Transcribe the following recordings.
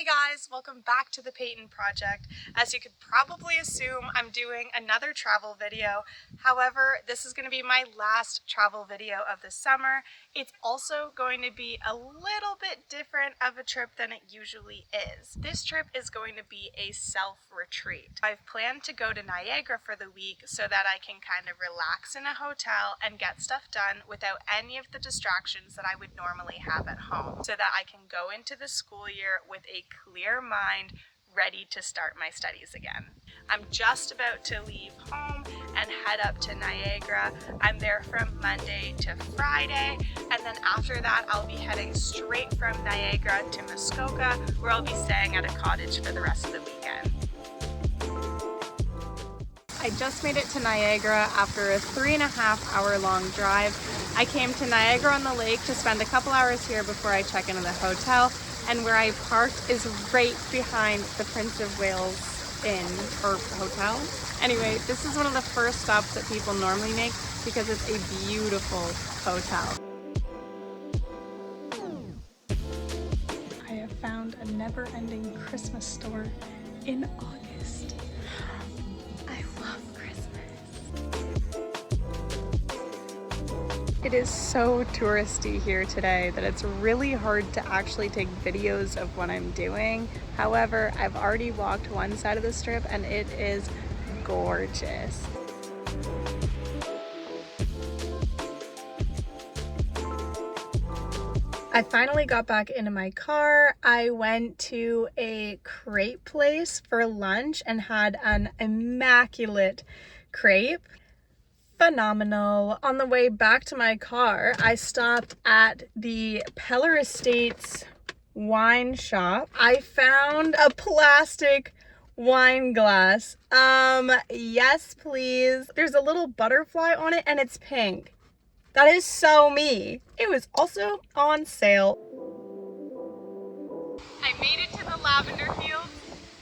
Hey guys, welcome back to the Peyton Project. As you could probably assume, I'm doing another travel video. However, this is going to be my last travel video of the summer. It's also going to be a little bit different of a trip than it usually is. This trip is going to be a self-retreat. I've planned to go to Niagara for the week so that I can kind of relax in a hotel and get stuff done without any of the distractions that I would normally have at home, so that I can go into the school year with a clear mind, ready to start my studies again. I'm just about to leave home and head up to Niagara. I'm there from Monday to Friday, and then after that I'll be heading straight from Niagara to Muskoka, where I'll be staying at a cottage for the rest of the weekend. I just made it to Niagara after a 3.5-hour long drive. I came to Niagara on the Lake to spend a couple hours here before I check into the hotel, and where I parked is right behind the Prince of Wales Inn or hotel. Anyway, this is one of the first stops that people normally make because it's a beautiful hotel. I have found a never-ending Christmas store in August. I love Christmas. It is so touristy here today that it's really hard to actually take videos of what I'm doing. However, I've already walked one side of the strip and it is gorgeous. I finally got back into my car. I went to a crepe place for lunch and had an immaculate crepe. Phenomenal. On the way back to my car, I stopped at the Peller Estates wine shop. I found a plastic wine glass. Yes, please. There's a little butterfly on it and it's pink. That is so me. It was also on sale. I made it to the lavender fields,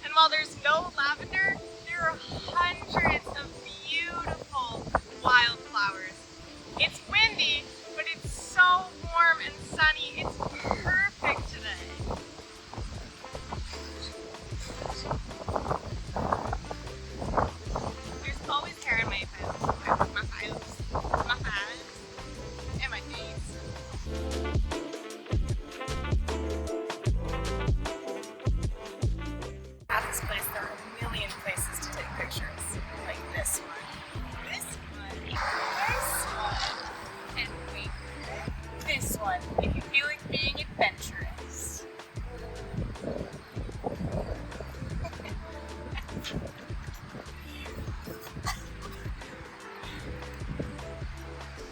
and while there's no lavender, there are hundreds of beautiful wildflowers. It's windy, but it's so warm and sunny. It's perfect today. There's always hair in my eyes, and my face. At this place, there are a million places to take pictures, like this one, and wait, this one, if you feel like being adventurous.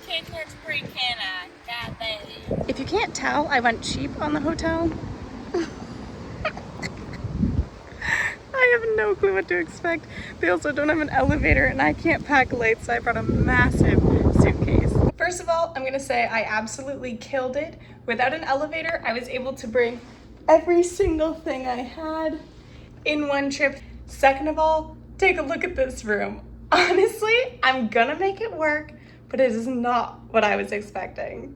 Can't catch a break, can I? God baby. If you can't tell, I went cheap on the hotel. I have no clue what to expect. They also don't have an elevator and I can't pack light, so I brought a massive suitcase. First of all, I'm gonna say I absolutely killed it. Without an elevator, I was able to bring every single thing I had in one trip. Second of all, take a look at this room. Honestly, I'm gonna make it work, but it is not what I was expecting.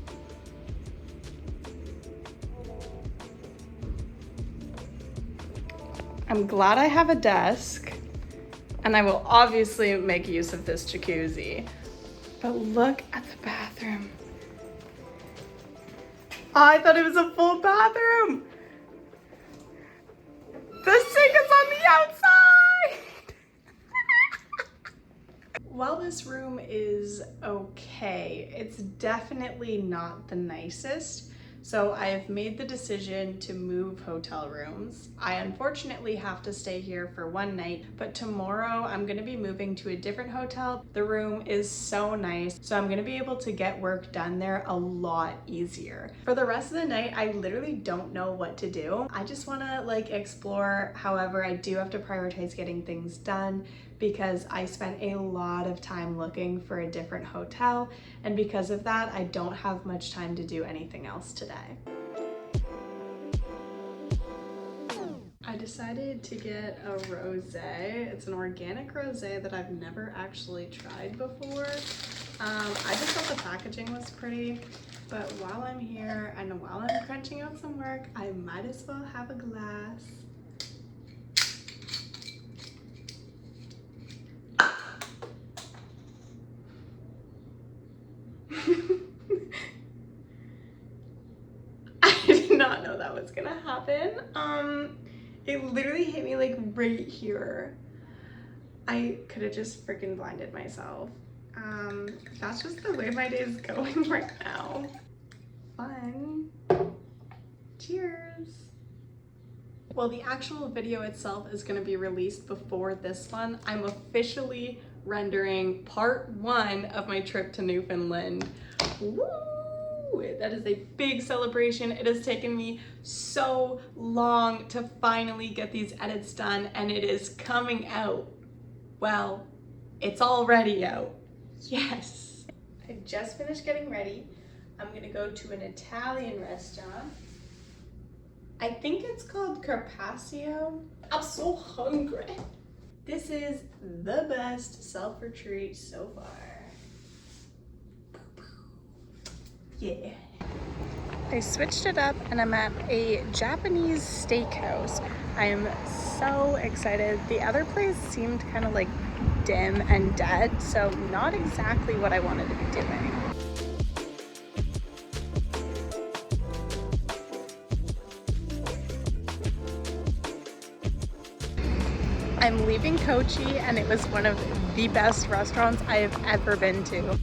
I'm glad I have a desk, and I will obviously make use of this jacuzzi. But look at the bathroom. I thought it was a full bathroom. The sink is on the outside. While this room is okay, it's definitely not the nicest. So I've made the decision to move hotel rooms. I unfortunately have to stay here for one night, but tomorrow I'm gonna be moving to a different hotel. The room is so nice, so I'm gonna be able to get work done there a lot easier. For the rest of the night, I literally don't know what to do. I just wanna explore. However, I do have to prioritize getting things done because I spent a lot of time looking for a different hotel, and because of that, I don't have much time to do anything else today. I decided to get a rosé. It's an organic rosé that I've never actually tried before. I just thought the packaging was pretty. But while I'm here and while I'm crunching out some work, I might as well have a glass. I did not know that was gonna happen. It literally hit me like right here. I could have just freaking blinded myself. That's just the way my day is going right now. Fun. Cheers. Well, the actual video itself is going to be released before this one. I'm officially rendering part 1 of my trip to Newfoundland. Woo! That is a big celebration. It has taken me so long to finally get these edits done, and it is coming out. Well, it's already out. Yes. I just finished getting ready. I'm gonna go to an Italian restaurant. I think it's called Carpaccio. I'm so hungry. This is the best self-retreat so far. Yeah. I switched it up and I'm at a Japanese steakhouse. I am so excited. The other place seemed kind of like dim and dead, so not exactly what I wanted to be doing. I'm leaving Kochi and it was one of the best restaurants I have ever been to.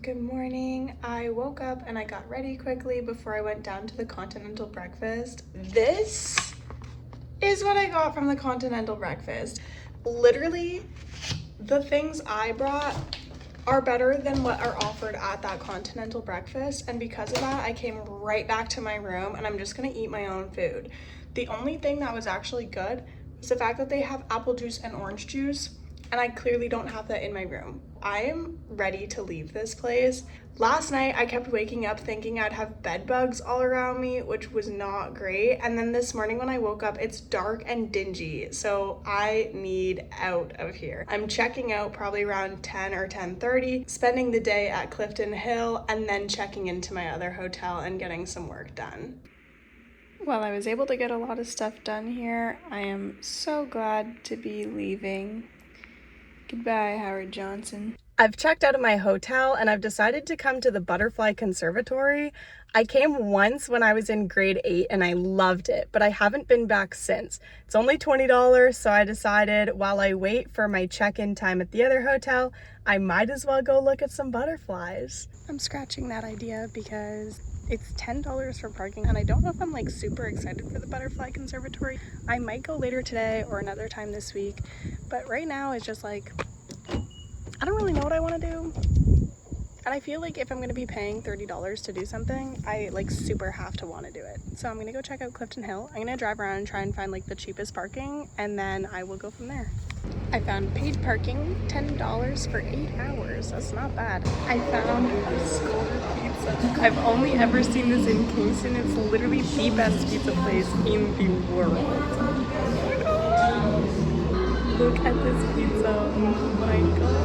Good morning. I woke up and I got ready quickly before I went down to the continental breakfast. This is what I got from the continental breakfast. Literally, the things I brought are better than what are offered at that continental breakfast, and because of that I came right back to my room and I'm just gonna eat my own food. The only thing that was actually good was the fact that they have apple juice and orange juice, and I clearly don't have that in my room. I am ready to leave this place. Last night I kept waking up thinking I'd have bed bugs all around me, which was not great. And then this morning when I woke up, it's dark and dingy, so I need out of here. I'm checking out probably around 10 or 10:30, spending the day at Clifton Hill, and then checking into my other hotel and getting some work done. Well, I was able to get a lot of stuff done here. I am so glad to be leaving. Goodbye, Howard Johnson. I've checked out of my hotel and I've decided to come to the Butterfly Conservatory. I came once when I was in grade 8 and I loved it, but I haven't been back since. It's only $20, so I decided while I wait for my check-in time at the other hotel, I might as well go look at some butterflies. I'm scratching that idea because it's $10 for parking, and I don't know if I'm like super excited for the Butterfly Conservatory. I might go later today or another time this week, but right now it's just like, I don't really know what I want to do. And I feel like if I'm going to be paying $30 to do something, I like super have to want to do it. So I'm going to go check out Clifton Hill. I'm going to drive around and try and find like the cheapest parking, and then I will go from there. I found paid parking, $10 for 8 hours. That's not bad. I found a Score Pizza. I've only ever seen this in Kingston. It's literally the best pizza place in the world. Look at this pizza. Oh my god.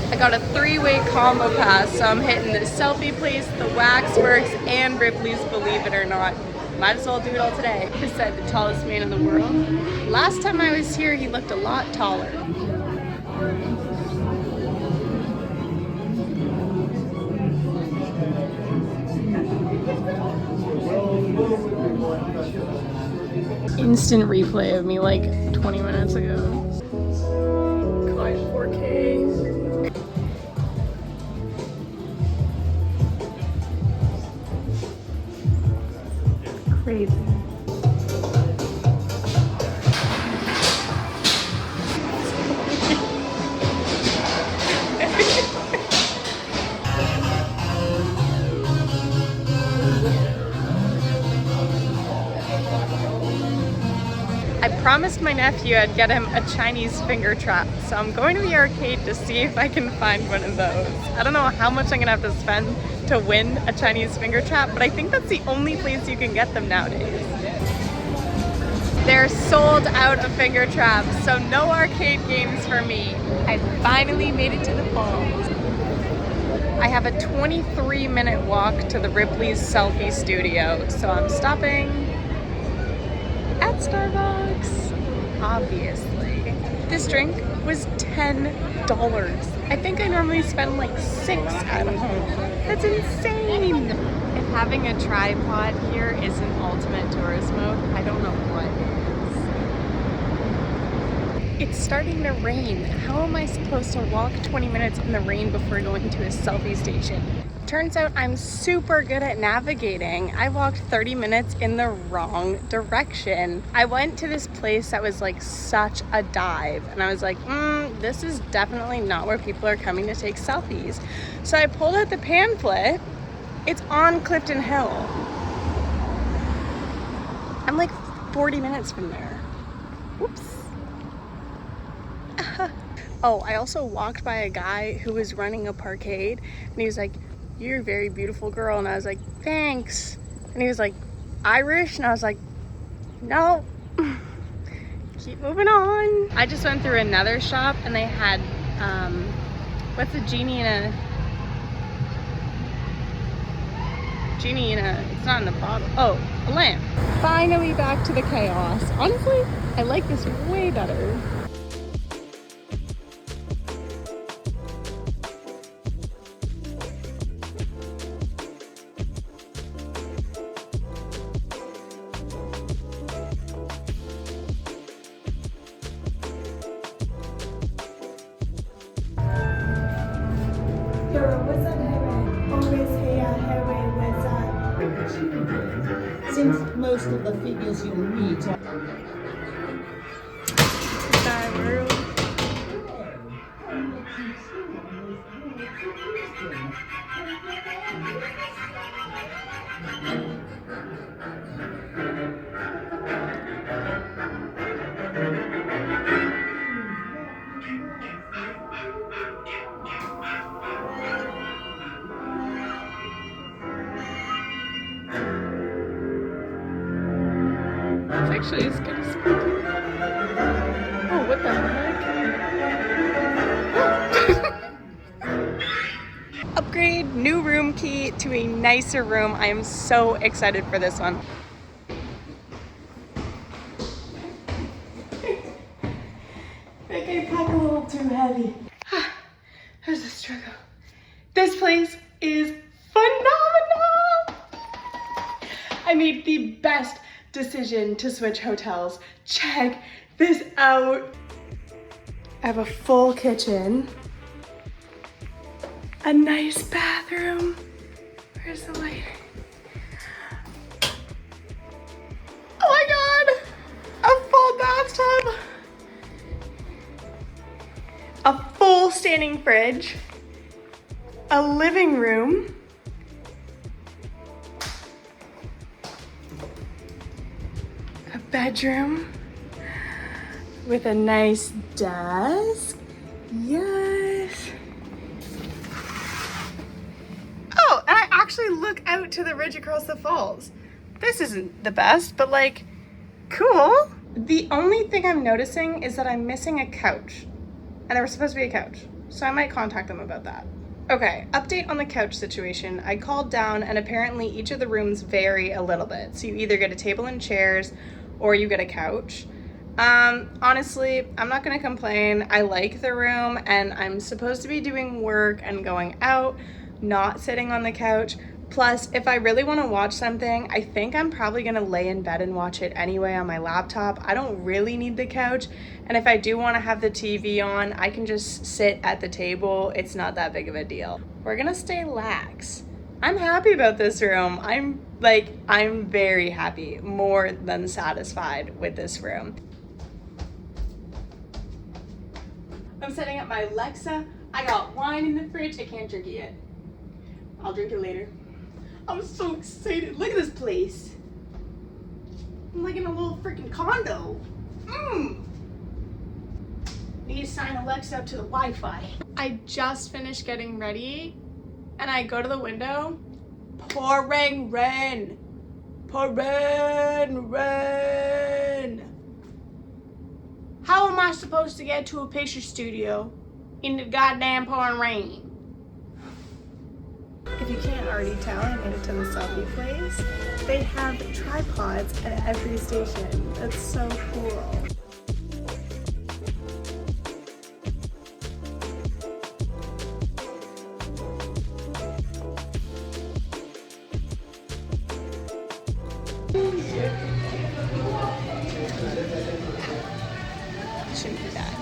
I got a 3-way combo pass, so I'm hitting the selfie place, the Waxworks, and Ripley's Believe It or Not. Might as well do it all today. He said the tallest man in the world. Last time I was here, he looked a lot taller. Instant replay of me like 20 minutes ago. Quiet 4K. Crazy. I promised my nephew I'd get him a Chinese finger trap, so I'm going to the arcade to see if I can find one of those. I don't know how much I'm gonna have to spend to win a Chinese finger trap, but I think that's the only place you can get them nowadays. They're sold out of finger traps, so no arcade games for me. I finally made it to the falls. I have a 23-minute walk to the Ripley's selfie studio, so I'm stopping at Starbucks, obviously. This drink was $10. I think I normally spend like $6 at home. That's insane. If having a tripod here isn't ultimate tourist mode, I don't know what is. It's starting to rain. How am I supposed to walk 20 minutes in the rain before going to a selfie station? Turns out I'm super good at navigating. I walked 30 minutes in the wrong direction. I went to this place that was like such a dive, and I was like, this is definitely not where people are coming to take selfies. So I pulled out the pamphlet. It's on Clifton Hill. I'm like 40 minutes from there. Whoops. Oh, I also walked by a guy who was running a parkade, and he was like, "You're a very beautiful girl." And I was like, "Thanks." And he was like, "Irish?" And I was like, "No." Keep moving on. I just went through another shop, and they had, what's a genie in a, it's not in a bottle. Oh, a lamp. Finally back to the chaos. Honestly, I like this way better. Since most of the figures you'll meet are It's actually as good as spooky. Oh, what the heck? Upgrade, new room key to a nicer room. I am so excited for this one. I think I pack a little too heavy. There's the struggle. This place is phenomenal. I made the best decision to switch hotels. Check this out. I have a full kitchen, a nice bathroom. Where's the light? Oh my God, a full bathtub, a full standing fridge, a living room, a bedroom with a nice desk. Yes. Oh, and I actually look out to the ridge across the falls. This isn't the best, but like, cool. The only thing I'm noticing is that I'm missing a couch, and there was supposed to be a couch, so I might contact them about that. Okay, update on the couch situation. I called down, and apparently each of the rooms vary a little bit. So you either get a table and chairs or you get a couch. Honestly, I'm not gonna complain. I like the room, and I'm supposed to be doing work and going out, not sitting on the couch. Plus, if I really want to watch something, I think I'm probably gonna lay in bed and watch it anyway on my laptop. I don't really need the couch, and if I do want to have the TV on, I can just sit at the table. It's not that big of a deal. We're gonna stay lax. I'm happy about this room. I'm very happy, more than satisfied with this room. I'm setting up my Alexa. I got wine in the fridge. I can't drink it yet. I'll drink it later. I'm so excited. Look at this place. I'm like in a little freaking condo. Need to sign Alexa up to the Wi-Fi. I just finished getting ready, and I go to the window. Pouring rain. Pouring rain. How am I supposed to get to a picture studio in the goddamn pouring rain? If you can't already tell, I made it to the selfie place. They have tripods at every station. That's so cool. Shouldn't do that.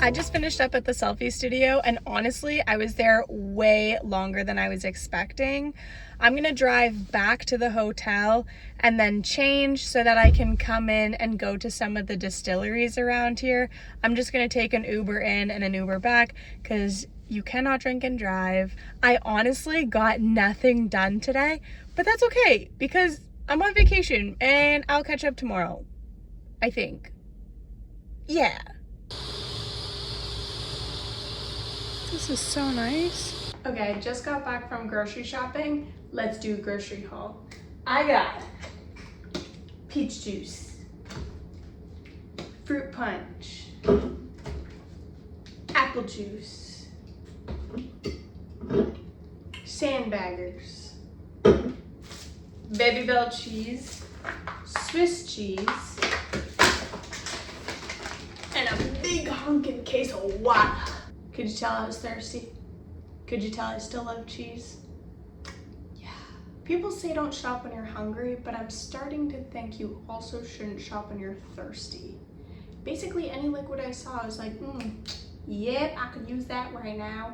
I just finished up at the selfie studio, and honestly, I was there way longer than I was expecting. I'm gonna drive back to the hotel and then change so that I can come in and go to some of the distilleries around here. I'm just gonna take an Uber in and an Uber back because you cannot drink and drive. I honestly got nothing done today, but that's okay because I'm on vacation and I'll catch up tomorrow, I think. Yeah. This is so nice. Okay, I just got back from grocery shopping. Let's do a grocery haul. I got peach juice, fruit punch, apple juice, sandbaggers, Baby Bell cheese, Swiss cheese, and a big honkin' case of water. Could you tell I was thirsty? Could you tell I still love cheese? Yeah. People say don't shop when you're hungry, but I'm starting to think you also shouldn't shop when you're thirsty. Basically, any liquid I saw, I was like, yep, I could use that right now.